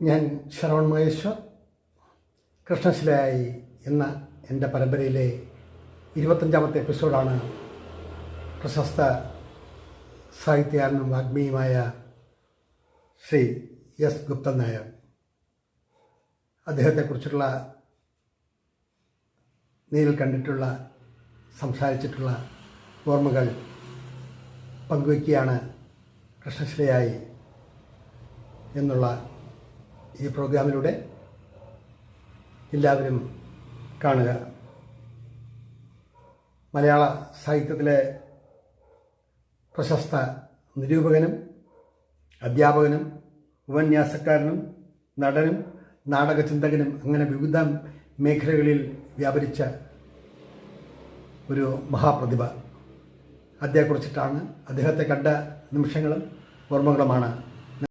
ഞാൻ ശരവൺ മഹേശ്വർ. കൃഷ്ണശിലയായി എന്ന എൻ്റെ പരമ്പരയിലെ 25ാമത്തെ എപ്പിസോഡാണ് പ്രശസ്ത സാഹിത്യകാരനും വാഗ്മിയുമായ ശ്രീ എസ് ഗുപ്തൻ നായർ. അദ്ദേഹത്തെക്കുറിച്ചുള്ള നേരിൽ കണ്ടിട്ടുള്ള സംസാരിച്ചിട്ടുള്ള ഓർമ്മകൾ പങ്കുവയ്ക്കുകയാണ് കൃഷ്ണശിലയായി എന്നുള്ള ഈ പ്രോഗ്രാമിലൂടെ. എല്ലാവരും കാണുക. മലയാള സാഹിത്യത്തിലെ പ്രശസ്ത നിരൂപകനും അധ്യാപകനും ഉപന്യാസക്കാരനും നടനും നാടകചിന്തകനും അങ്ങനെ വിവിധ മേഖലകളിൽ വ്യാപരിച്ച ഒരു മഹാപ്രതിഭ. അദ്ദേഹത്തെക്കുറിച്ചിട്ടാണ്, അദ്ദേഹത്തെ കണ്ട നിമിഷങ്ങളും ഓർമ്മകളുമാണ്